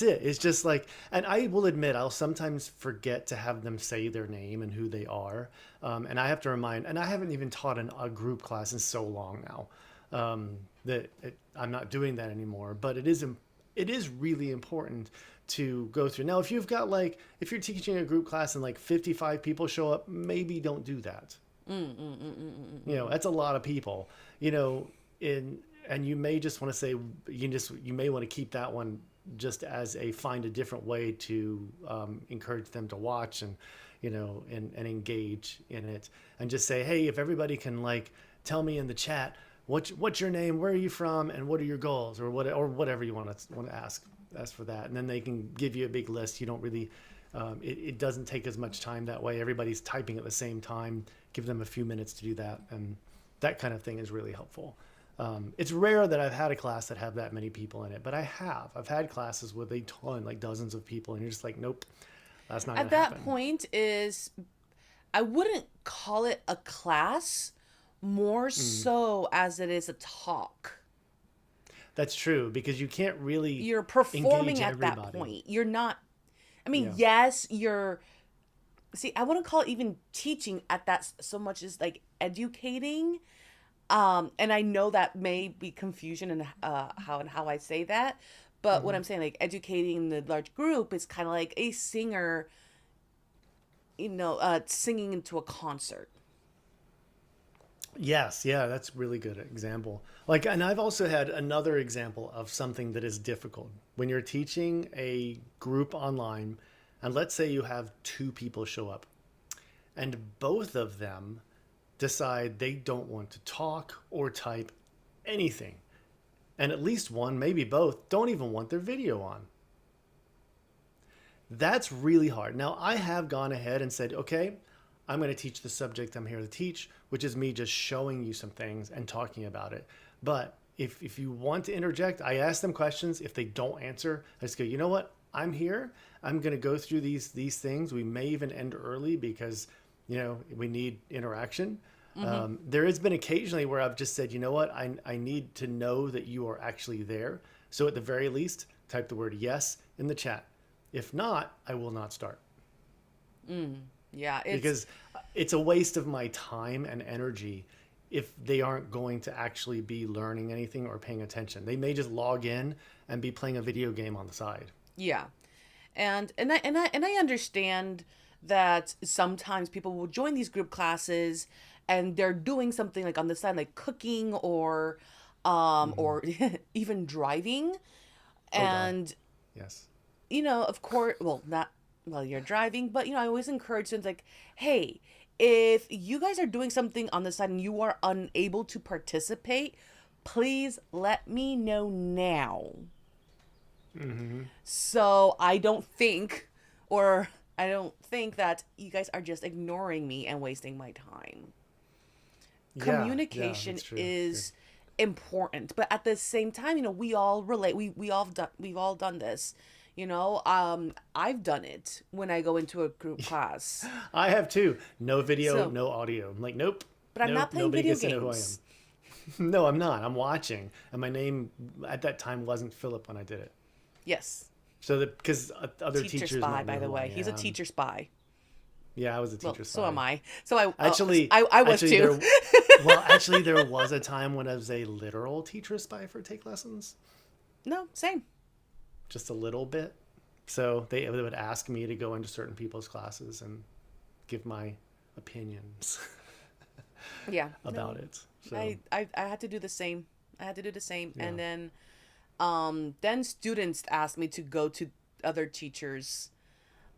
S2: it. It's just like, and I will admit, I'll sometimes forget to have them say their name and who they are, and I have to remind. And I haven't even taught a group class in so long now I'm not doing that anymore. But it is really important to go through. Now, if you've got if you're teaching a group class and like 55 people show up, maybe don't do that. That's a lot of people. And you may just want to say you may want to keep that one just as find a different way to encourage them to watch and and engage in it, and just say, hey, if everybody can tell me in the chat what's your name, where are you from, and what are your goals, or whatever you want to ask for that, and then they can give you a big list. You don't really it doesn't take as much time that way. Everybody's typing at the same time. Give them a few minutes to do that, and that kind of thing is really helpful. It's rare that I've had a class that have that many people in it, but I've had classes with a ton, like dozens of people, and you're just like, nope, that's not gonna
S1: At that
S2: happen.
S1: point I wouldn't call it a class, more so as it is a talk.
S2: That's true, because you can't really
S1: You're performing
S2: engage
S1: at
S2: everybody.
S1: that point. You're not, I mean,
S2: Yeah.
S1: yes, see, I wouldn't call it even teaching at that so much as like educating. And I know that may be confusion in how I say that, but what I'm saying, like educating the large group is kind of like a singer, singing into a concert.
S2: Yes, yeah, that's a really good example. And I've also had another example of something that is difficult. When you're teaching a group online, and let's say you have 2 people show up, and both of them decide they don't want to talk or type anything. And at least one, maybe both, don't even want their video on. That's really hard. Now, I have gone ahead and said, okay, I'm going to teach the subject I'm here to teach, which is me just showing you some things and talking about it. But if you want to interject, I ask them questions. If they don't answer, I just go, you know what? I'm here. I'm going to go through these things. We may even end early because, we need interaction. There has been occasionally where I've just said, you know what? I need to know that you are actually there. So at the very least, type the word yes in the chat. If not, I will not start.
S1: Yeah,
S2: Because it's a waste of my time and energy if they aren't going to actually be learning anything or paying attention. They may just log in and be playing a video game on the side.
S1: yeah, and I understand that sometimes people will join these group classes and they're doing something like on the side, like cooking or or even driving, and
S2: Yes.
S1: of course, well, not while you're driving, but I always encourage students like, hey, if you guys are doing something on the side and you are unable to participate, please let me know now. So I don't think that you guys are just ignoring me and wasting my time. Communication
S2: that's true.
S1: is important, but at the same time, we all relate. We've all done this. I've done it when I go into a group class.
S2: I have too. No video,
S1: So-
S2: no audio. I'm like, nope.
S1: But I'm
S2: nope,
S1: not playing
S2: nobody
S1: video
S2: gets to know who I
S1: games.
S2: am. No, I'm not. I'm watching. And my name at that time wasn't Philip when I did it.
S1: Yes.
S2: So because other
S1: Teacher
S2: teachers
S1: spy,
S2: might know
S1: by the
S2: who
S1: way.
S2: I
S1: He's a
S2: am.
S1: teacher spy.
S2: Yeah, I was a
S1: Well,
S2: teacher
S1: so
S2: spy.
S1: am I. So I was
S2: Actually,
S1: too.
S2: actually, there was a time when I was a literal teacher spy for take lessons.
S1: No, same.
S2: Just a little bit. So they would ask me to go into certain people's classes and give my opinions
S1: Yeah,
S2: about
S1: no,
S2: it. So,
S1: I had to do the same. I had to do the same,
S2: yeah.
S1: and then students asked me to go to other teachers'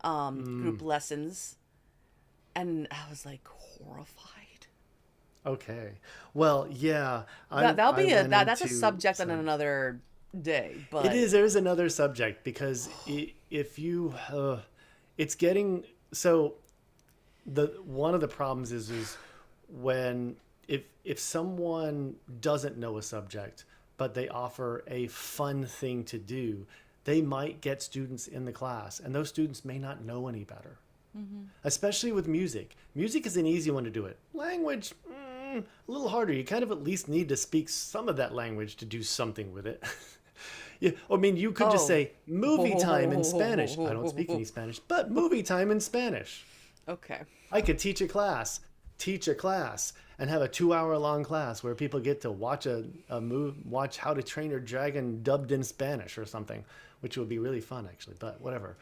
S2: Mm,
S1: group lessons, and I was like horrified.
S2: okay. Well, yeah,
S1: That'll
S2: I
S1: be
S2: went
S1: that's a
S2: into
S1: subject on
S2: some.
S1: another day,
S2: It
S1: but
S2: is. There's another subject because if you, it's getting so. The one of the problems is when if someone doesn't know a subject but they offer a fun thing to do, they might get students in the class, and those students may not know any better. Especially with music. Music is an easy one to do it. Language, a little harder. You kind of at least need to speak some of that language to do something with it. Yeah, I mean, you could just
S1: oh,
S2: say movie time in Spanish. I don't speak any Spanish, but movie time in Spanish.
S1: okay.
S2: I could teach a class, and have a 2 hour long class where people get to watch watch How to Train Your Dragon dubbed in Spanish or something, which would be really fun actually. But whatever,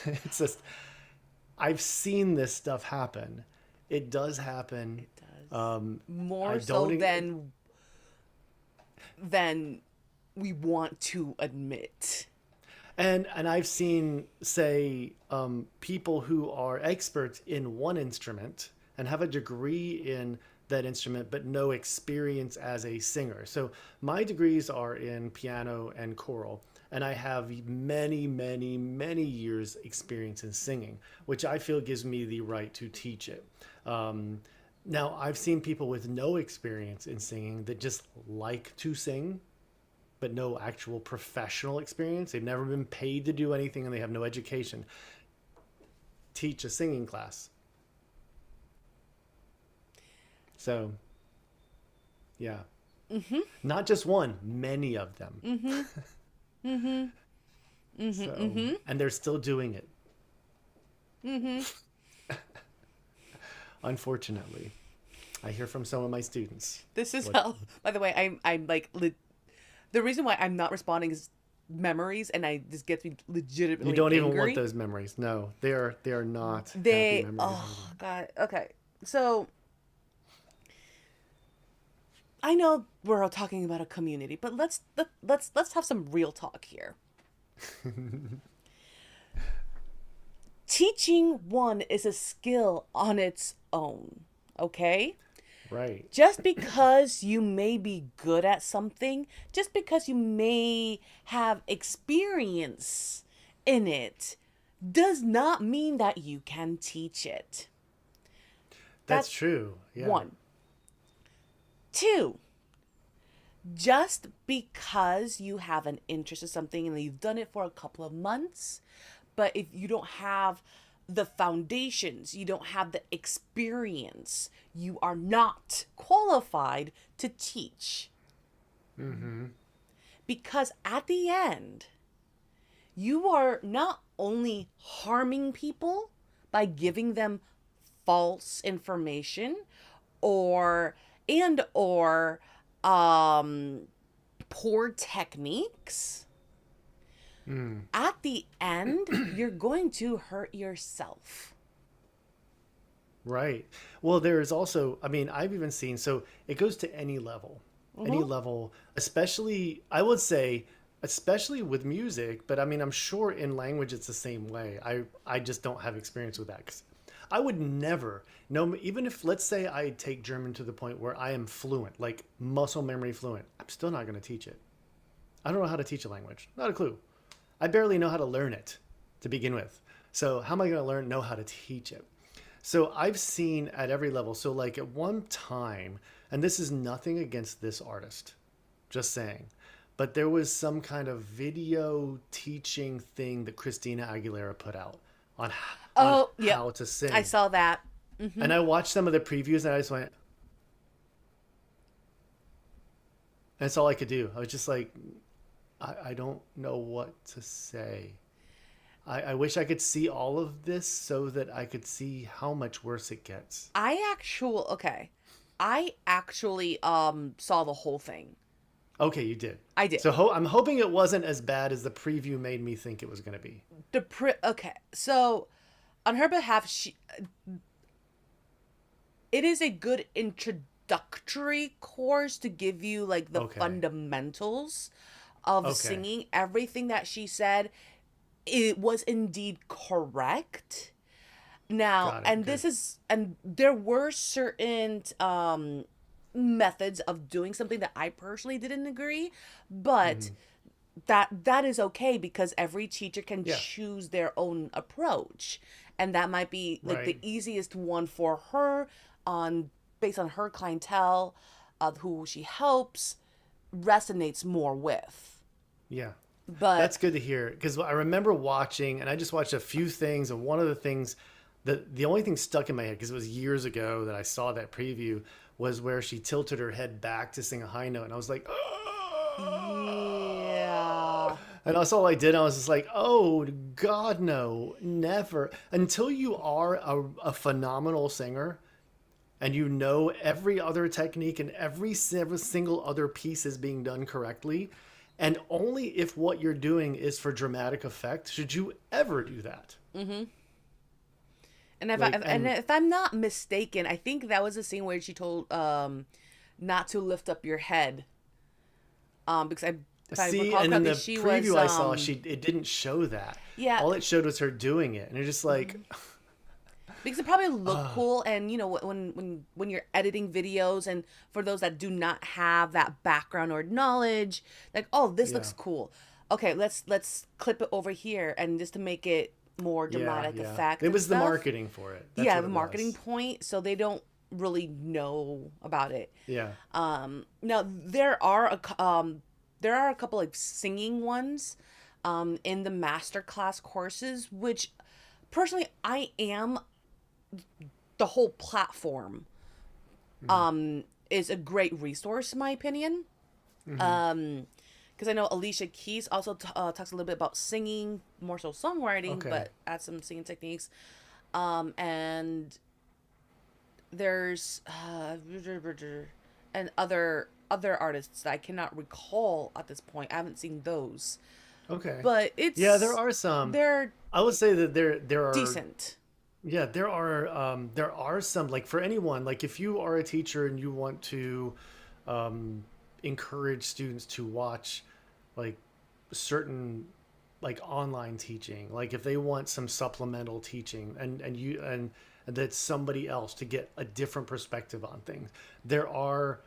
S2: it's just I've seen this stuff happen. It does happen.
S1: It does
S2: I
S1: more so
S2: don't.
S1: than we want to admit.
S2: And I've seen, say, people who are experts in one instrument and have a degree in that instrument, but no experience as a singer. So my degrees are in piano and choral, and I have many, many, many years experience in singing, which I feel gives me the right to teach it. Now, I've seen people with no experience in singing that just like to sing but no actual professional experience. They've never been paid to do anything and they have no education. Teach a singing class. So, yeah. Not just one, many of them. So, and they're still doing it. Unfortunately, I hear from some of my students.
S1: This is
S2: What
S1: how. By the way, I'm like the reason why I'm not responding is memories, and this gets me
S2: you
S1: legitimately
S2: don't even want
S1: angry.
S2: those memories. No, they are not happy
S1: They
S2: memories.
S1: oh god. Okay, so I know we're all talking about a community, but let's have some real talk here. Teaching one is a skill on its own. Okay?
S2: Right.
S1: Just because you may be good at something, just because you may have experience in it, does not mean that you can teach it.
S2: That's
S1: That's
S2: true. Yeah.
S1: one. Two, just because you have an interest in something and you've done it for a couple of months, but if you don't have the foundations, you don't have the experience, you are not qualified to teach. Because at the end, you are not only harming people by giving them false information or or poor techniques. At the end, you're going to hurt yourself.
S2: Right. Well, there is also, I mean, I've even seen, so it goes to any level, especially, I would say, especially with music, but I mean, I'm sure in language it's the same way. I just don't have experience with that. 'Cause I would never, no, even if, let's say I take German to the point where I am fluent, like muscle memory fluent, I'm still not going to teach it. I don't know how to teach a language. Not a clue. I barely know how to learn it to begin with. So how am I going to know how to teach it? So I've seen at every level. So like at one time, and this is nothing against this artist, just saying, but there was some kind of video teaching thing that Christina Aguilera put out on
S1: Oh, yep.
S2: how to sing.
S1: I saw that.
S2: And I watched some of the previews and I just went, and that's all I could do. I was just like, I don't know what to say. I wish I could see all of this so that I could see how much worse it gets.
S1: I actually saw the whole thing.
S2: Okay, you did.
S1: I did.
S2: So I'm hoping it wasn't as bad as the preview made me think it was going to be.
S1: Okay, so on her behalf, it is a good introductory course to give you like the
S2: Okay.
S1: fundamentals of
S2: Okay.
S1: singing. Everything that she said, it was indeed correct. Now,
S2: Got it.
S1: and
S2: Good.
S1: there were certain methods of doing something that I personally didn't agree, but that is okay because every teacher can
S2: Yeah.
S1: choose their own approach, and that might be like the
S2: Right.
S1: easiest one for her on based on her clientele of who she helps resonates more with.
S2: Yeah.
S1: But
S2: That's good to hear because I remember watching, and I just watched a few things, and one of the things the only thing stuck in my head because it was years ago that I saw that preview was where she tilted her head back to sing a high note, and I was like,
S1: yeah.
S2: and that's all I did. I was just like, oh God, no, never. Until you are a phenomenal singer and you know every other technique and every single other piece is being done correctly. And only if what you're doing is for dramatic effect should you ever do that.
S1: And
S2: Like, and
S1: if I'm not mistaken, I think that was the scene where she told not to lift up your head. Because if I
S2: see,
S1: recall
S2: and in
S1: correctly,
S2: the
S1: she was
S2: preview I saw, it didn't show that.
S1: yeah,
S2: All it showed was her doing it, and you're just like,
S1: because it probably looked cool. And you know, when you're editing videos, and for those that do not have that background or knowledge, like, oh, this
S2: yeah,
S1: looks cool. Okay, let's clip it over here, and just to make it more
S2: yeah,
S1: dramatic
S2: yeah.
S1: effect
S2: It
S1: and
S2: was the
S1: stuff.
S2: marketing for it. That's
S1: Yeah,
S2: what
S1: the
S2: it
S1: marketing
S2: was.
S1: point, so they don't really know about it.
S2: Yeah.
S1: Now there are a couple like singing ones in the masterclass courses, which personally I am the whole platform is a great resource in my opinion. Because I know Alicia Keys also talks a little bit about singing, more so songwriting,
S2: Okay.
S1: but adds some singing techniques. And there's and other artists that I cannot recall at this point. I haven't seen those,
S2: Okay.
S1: but
S2: Yeah, there are some.
S1: they're
S2: I would say that there are
S1: decent.
S2: yeah, there are some, like, for anyone, like if you are a teacher and you want to encourage students to watch like certain like online teaching, like if they want some supplemental teaching and that's somebody else to get a different perspective on things. There are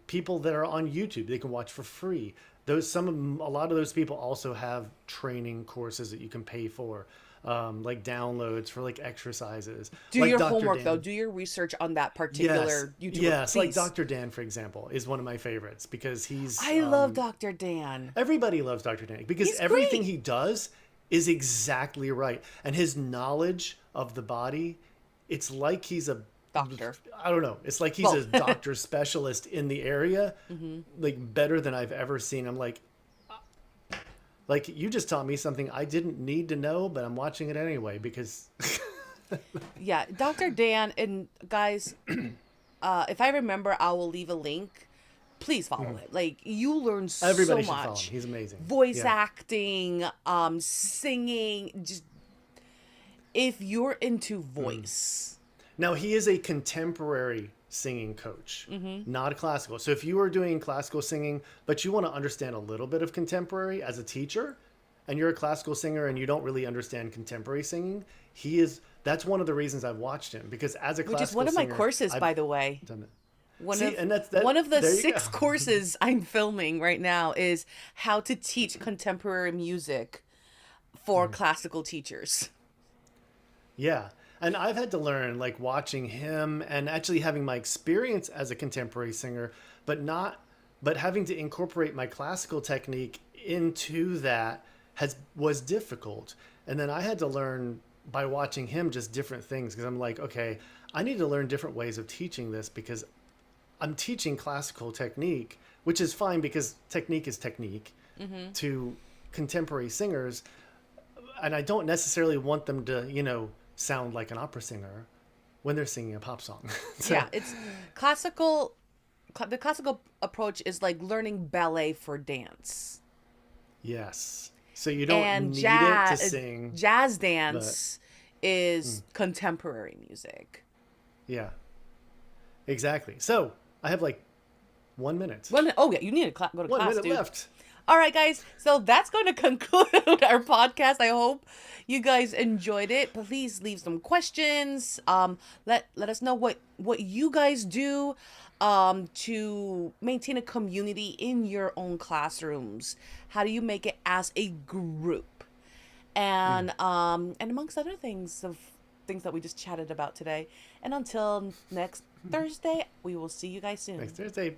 S2: people that are on YouTube they can watch for free. A lot of those people also have training courses that you can pay for, like downloads for like exercises.
S1: Do
S2: Like
S1: your
S2: Dr.
S1: homework though.
S2: Dan.
S1: Do your research on that
S2: Yes,
S1: particular YouTuber,
S2: yes. Like
S1: please.
S2: Dr. Dan, for example, is one of my favorites because
S1: I love Dr. Dan.
S2: everybody loves Dr. Dan because
S1: He's
S2: everything
S1: great.
S2: he does is exactly right, and his knowledge of the body, it's like he's a
S1: Doctor.
S2: I don't know. It's like he's
S1: Well,
S2: a doctor specialist in the area, like better than I've ever seen. I'm like you just taught me something I didn't need to know, but I'm watching it anyway because
S1: yeah, Dr. Dan and guys, if I remember, I will leave a link. Please follow it. Like you learn so
S2: everybody should follow him.
S1: much.
S2: He's amazing.
S1: Voice
S2: Yeah.
S1: acting, singing. Just if you're into voice,
S2: Now he is a contemporary singing coach, not classical. So if you are doing classical singing, but you want to understand a little bit of contemporary as a teacher, and you're a classical singer and you don't really understand contemporary singing, that's one of the reasons I've watched him because as a
S1: which is
S2: classical
S1: one of my
S2: singer,
S1: courses,
S2: I've
S1: by the way.
S2: done it.
S1: One
S2: See,
S1: of
S2: and that.
S1: one of the
S2: There you
S1: six
S2: go.
S1: courses I'm filming right now is how to teach contemporary music for classical teachers.
S2: Yeah. And I've had to learn, like watching him and actually having my experience as a contemporary singer, but having to incorporate my classical technique into that was difficult. And then I had to learn by watching him just different things because I'm like, okay, I need to learn different ways of teaching this because I'm teaching classical technique, which is fine because technique is technique to contemporary singers. And I don't necessarily want them to, sound like an opera singer when they're singing a pop song. So,
S1: Yeah, it's classical the classical approach is like learning ballet for dance,
S2: Yes. So you don't
S1: and
S2: need it to sing,
S1: jazz
S2: but
S1: dance is contemporary music.
S2: yeah, exactly. So I have like 1 minute.
S1: Well, oh yeah, you need to go to
S2: One
S1: class,
S2: minute
S1: dude.
S2: left.
S1: All right, guys. So that's going to conclude our podcast. I hope you guys enjoyed it. Please leave some questions. Let us know what you guys do to maintain a community in your own classrooms. How do you make it as a group? And amongst other things of things that we just chatted about today. And until next Thursday, we will see you guys
S2: Next
S1: soon.
S2: Thursday.